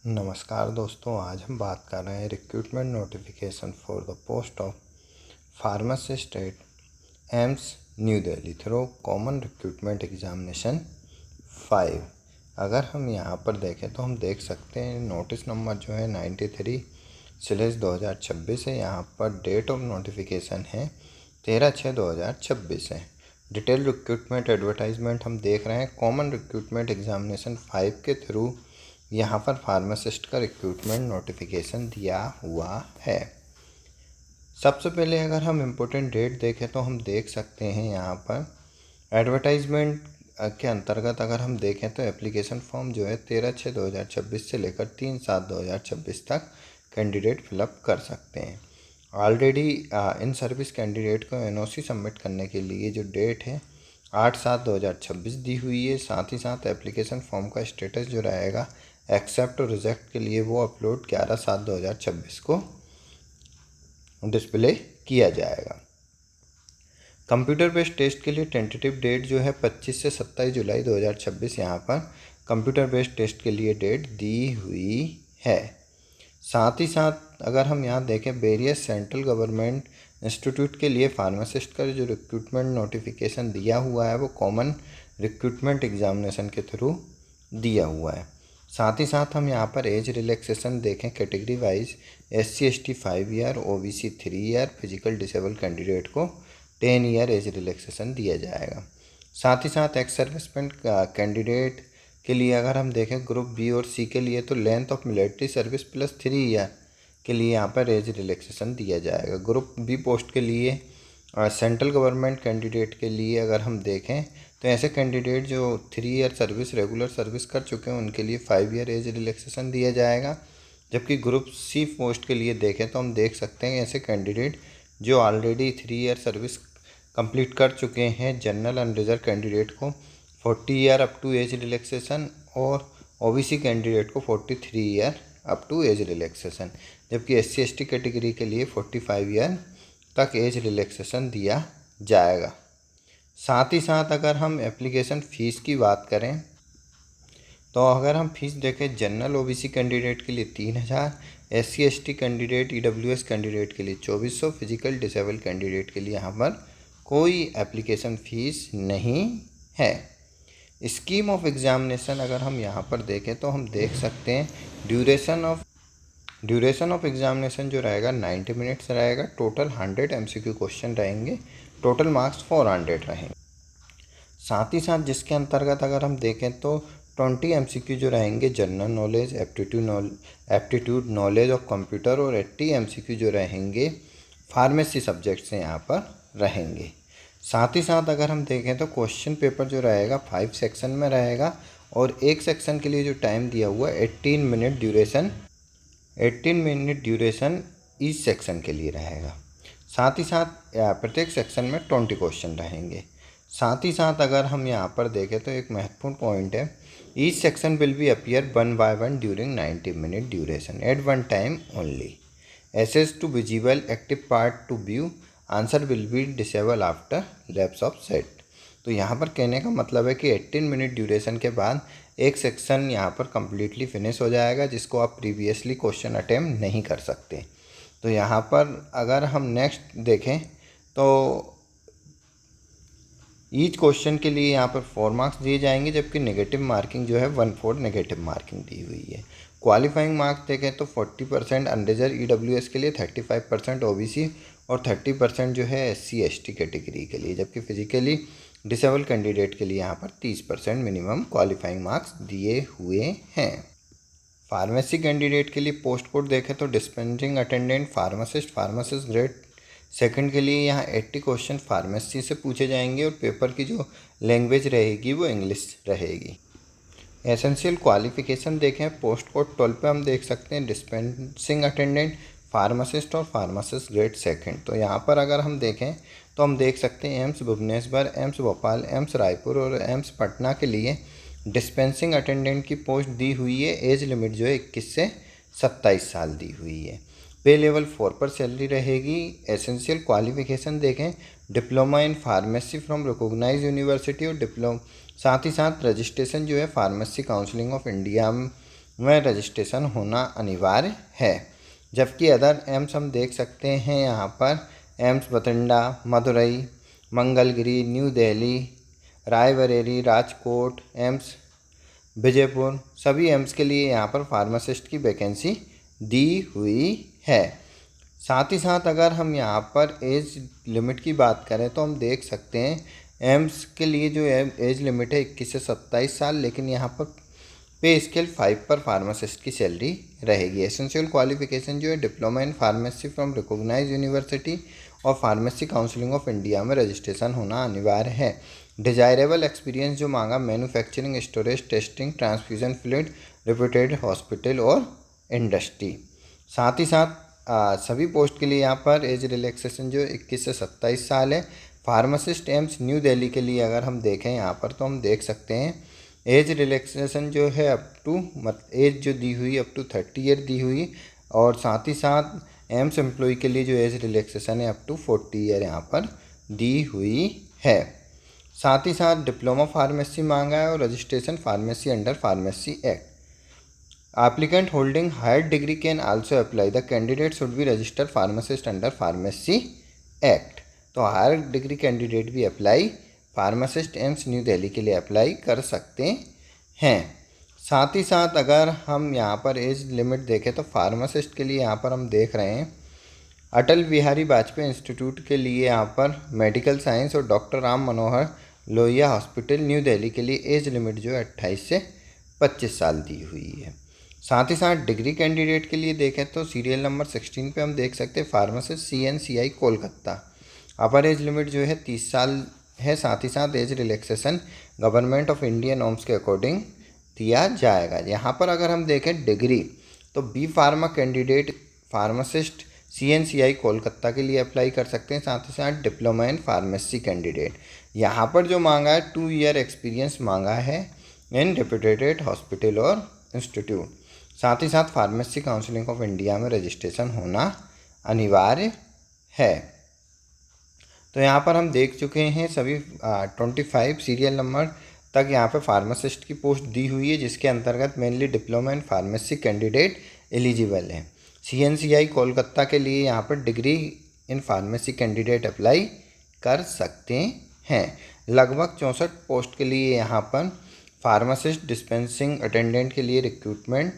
नमस्कार दोस्तों, आज हम बात कर रहे हैं recruitment notification for the post of pharmacist at AIIMS New Delhi through common recruitment examination 5। अगर हम यहाँ पर देखें तो हम देख सकते हैं नोटिस नंबर जो है 93/2026 है। यहाँ पर डेट ऑफ नोटिफिकेशन है 13/6/2026 है। डिटेल रिक्रूटमेंट एडवर्टाइजमेंट हम देख रहे हैं कॉमन रिक्रूटमेंट एग्जामिनेशन 5 के थ्रू यहाँ पर फार्मासिस्ट का रिक्रूटमेंट नोटिफिकेशन दिया हुआ है। सबसे पहले अगर हम इम्पोर्टेंट डेट देखें तो हम देख सकते हैं यहाँ पर एडवर्टाइजमेंट के अंतर्गत अगर हम देखें तो एप्लीकेशन फॉर्म जो है 13/6/2026 से लेकर 3/7/2026 तक कैंडिडेट फिलअप कर सकते हैं। ऑलरेडी इन सर्विस कैंडिडेट को एनओसी सबमिट करने के लिए जो डेट है 8/7/2026 दी हुई है। साथ ही साथ एप्लीकेशन फॉर्म का स्टेटस जो रहेगा एक्सेप्ट और रिजेक्ट के लिए वो अपलोड 11/7/2026 को डिस्प्ले किया जाएगा। कंप्यूटर बेस्ड टेस्ट के लिए टेंटेटिव डेट जो है 25 से 27 जुलाई 2026 यहाँ पर कंप्यूटर बेस्ड टेस्ट के लिए डेट दी हुई है। साथ ही साथ अगर हम यहाँ देखें वेरियस सेंट्रल गवर्नमेंट इंस्टीट्यूट के लिए फार्मासिस्ट का जो रिक्रूटमेंट नोटिफिकेशन दिया हुआ है वो कॉमन रिक्रूटमेंट एग्जामिनेशन के थ्रू दिया हुआ है। साथ ही साथ हम यहाँ पर एज रिलैक्सेशन देखें category wise SC/ST 5 year, OBC 3 year, physical disable candidate को 10 ईयर एज रिलैक्सेशन दिया जाएगा। साथ ही साथ एक्स सर्विसमेंट कैंडिडेट के लिए अगर हम देखें ग्रुप B और C के लिए तो length of military service plus 3 year के लिए यहाँ पर एज रिलैक्सेशन दिया जाएगा। ग्रुप B पोस्ट के लिए सेंट्रल गवर्नमेंट कैंडिडेट के लिए अगर हम देखें तो ऐसे कैंडिडेट जो 3 ईयर सर्विस रेगुलर सर्विस कर चुके हैं उनके लिए 5 ईयर एज रिलैक्सेशन दिया जाएगा। जबकि ग्रुप C पोस्ट के लिए देखें तो हम देख सकते हैं ऐसे कैंडिडेट जो ऑलरेडी 3 ईयर सर्विस कंप्लीट कर चुके हैं जनरल एंड रिजर्व कैंडिडेट को 40 year up to age relaxation और OBC कैंडिडेट को 43 year up to age relaxation, जबकि SC/ST कैटेगरी के लिए 45 ईयर तक एज रिलैक्सेशन दिया जाएगा। साथ ही साथ अगर हम एप्लीकेशन फ़ीस की बात करें तो अगर हम फीस देखें जनरल OBC कैंडिडेट के लिए 3000, SC/ST कैंडिडेट EWS कैंडिडेट के लिए 2400, फिजिकल डिसेबल कैंडिडेट के लिए यहाँ पर कोई एप्लीकेशन फ़ीस नहीं है। स्कीम ऑफ एग्ज़ामिनेशन अगर हम यहाँ पर देखें तो हम देख सकते हैं ड्यूरेशन ऑफ एग्ज़ामिनेशन जो रहेगा 90 मिनट्स रहेगा। टोटल 100 MCQ क्वेश्चन रहेंगे, टोटल मार्क्स 400 रहेंगे। साथ ही साथ जिसके अंतर्गत अगर हम देखें तो 20 MCQ जो रहेंगे general knowledge, aptitude knowledge of computer और 80 MCQ जो रहेंगे फार्मेसी सब्जेक्ट से यहाँ पर रहेंगे। साथ ही साथ अगर हम देखें तो क्वेश्चन पेपर जो रहेगा 5 सेक्शन में रहेगा और एक सेक्शन के लिए जो टाइम दिया हुआ है 18 मिनट ड्यूरेशन ईच सेक्शन के लिए रहेगा। साथ ही साथ प्रत्येक सेक्शन में 20 क्वेश्चन रहेंगे। साथ ही साथ अगर हम यहाँ पर देखें तो एक महत्वपूर्ण पॉइंट है, each section will be appear 1 by 1 during 90 minute duration at one time only. Access to visible active part to view, answer will be disable after lapse of set. तो यहाँ पर कहने का मतलब है कि 18 मिनट ड्यूरेशन के बाद एक सेक्शन यहाँ पर कम्प्लीटली फिनिश हो जाएगा जिसको आप प्रीवियसली क्वेश्चन अटेम्प्ट नहीं कर सकते। तो यहाँ पर अगर हम नेक्स्ट देखें तो ईच क्वेश्चन के लिए यहाँ पर 4 मार्क्स दिए जाएंगे, जबकि नेगेटिव मार्किंग जो है 1/4 नेगेटिव मार्किंग दी हुई है। क्वालिफाइंग मार्क्स देखें तो 40% अनरिजर्व EWS के लिए, 35% OBC और 30% जो है SC/ST कैटेगरी के लिए, जबकि फिजिकली डिसेबल कैंडिडेट के लिए यहाँ पर 30% मिनिमम क्वालिफाइंग मार्क्स दिए हुए हैं। फार्मेसी कैंडिडेट के लिए पोस्ट कोड देखें तो dispensing attendant, pharmacist grade second के लिए यहाँ 80 क्वेश्चन फार्मेसी से पूछे जाएंगे और पेपर की जो लैंग्वेज रहेगी वो इंग्लिश रहेगी। एसेंशियल क्वालिफिकेशन देखें पोस्ट कोड 12 पे हम देख सकते हैं डिस्पेंसिंग अटेंडेंट, फार्मासिस्ट और फार्मासिस्ट ग्रेड सेकंड। तो यहाँ पर अगर हम देखें तो हम देख सकते हैं एम्स भुवनेश्वर, एम्स भोपाल, एम्स रायपुर और एम्स पटना के लिए डिस्पेंसिंग अटेंडेंट की पोस्ट दी हुई है। एज लिमिट जो है 21 से 27 साल दी हुई है। पे लेवल 4 पर सैलरी रहेगी। एसेंशियल क्वालिफिकेशन देखें diploma in pharmacy from recognise university और साथ ही साथ रजिस्ट्रेशन जो है फार्मेसी काउंसिलिंग ऑफ इंडिया में रजिस्ट्रेशन होना अनिवार्य है। जबकि अदर एम्स हम देख सकते हैं यहाँ पर एम्स बठिंडा, मदुरई, मंगलगिरी, न्यू दिल्ली, रायबरेली, राजकोट, एम्स विजयपुर, सभी एम्स के लिए यहाँ पर फार्मासिस्ट की वैकेंसी दी हुई है। साथ ही साथ अगर हम यहाँ पर एज लिमिट की बात करें तो हम देख सकते हैं एम्स के लिए जो एज लिमिट है 21 से 27 साल, लेकिन यहाँ पर पे स्केल 5 पर फार्मासिस्ट की सैलरी रहेगी। एसेंशियल क्वालिफिकेशन जो है diploma in pharmacy from recognised university और फार्मेसी काउंसिलिंग ऑफ इंडिया में रजिस्ट्रेशन होना अनिवार्य है। डिजायरेबल एक्सपीरियंस जो मांगा manufacturing, storage, testing, transfusion fluid, reputed hospital और इंडस्ट्री। साथ ही साथ सभी पोस्ट के लिए यहाँ पर एज रिलैक्सेशन जो 21 से 27 साल है। फार्मासिस्ट एम्स न्यू दिल्ली के लिए अगर हम देखें यहाँ पर तो हम देख सकते हैं एज रिलैक्सेशन जो है अप टू एज जो दी हुई अप टू 30 ईयर दी हुई, और साथ ही साथ एम्स एम्प्लॉय के लिए जो एज रिलैक्सेशन है अप टू 40 ईयर यहाँ पर दी हुई है। साथ ही साथ डिप्लोमा फार्मेसी मांगा है और registration pharmacy under pharmacy act. Applicant holding higher degree can also apply, the candidate should be registered pharmacist under pharmacy act. तो हायर डिग्री कैंडिडेट भी अप्लाई फार्मासिस्ट एम्स न्यू दिल्ली के लिए अप्लाई कर सकते हैं। साथ ही साथ अगर हम यहाँ पर एज लिमिट देखें तो फार्मासिस्ट के लिए यहाँ पर हम देख रहे हैं अटल बिहारी वाजपेयी इंस्टीट्यूट के लिए यहाँ पर मेडिकल साइंस और doctor Ram Manohar Lohia hospital new Delhi के लिए एज लिमिट जो है 28 से 25 साल दी हुई है। साथ ही साथ डिग्री कैंडिडेट के लिए देखें तो सीरियल नंबर 16 पे हम देख सकते हैं pharmacist CNCI Kolkata, upper age limit जो है 30 साल है। साथ ही साथ age relaxation government of India norms के अकॉर्डिंग दिया जाएगा। यहाँ पर अगर हम देखें डिग्री तो B pharma candidate pharmacist CNCI Kolkata के लिए अप्लाई कर सकते हैं। साथ ही साथ डिप्लोमा इन फार्मेसी कैंडिडेट यहाँ पर जो मांगा है 2 ईयर एक्सपीरियंस मांगा है इन रेप्यूटेड हॉस्पिटल और इंस्टीट्यूट। साथ ही साथ फार्मेसी काउंसिलिंग ऑफ इंडिया में रजिस्ट्रेशन होना अनिवार्य है। तो यहाँ पर हम देख चुके हैं सभी 25 सीरियल नंबर तक यहाँ पर फार्मासिस्ट की पोस्ट दी हुई है, जिसके अंतर्गत mainly diploma in pharmacy candidate eligible हैं। CNCI कोलकाता के लिए यहाँ पर degree in pharmacy candidate apply कर सकते हैं। लगभग 64 पोस्ट के लिए यहाँ पर फार्मासिस्ट डिस्पेंसिंग अटेंडेंट के लिए रिक्रूटमेंट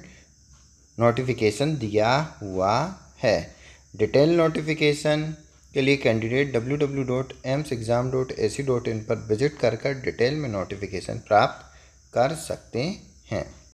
नोटिफिकेशन दिया हुआ है। डिटेल नोटिफिकेशन के लिए कैंडिडेट www.emsexam.ac.in पर विजिट कर डिटेल में नोटिफिकेशन प्राप्त कर सकते हैं।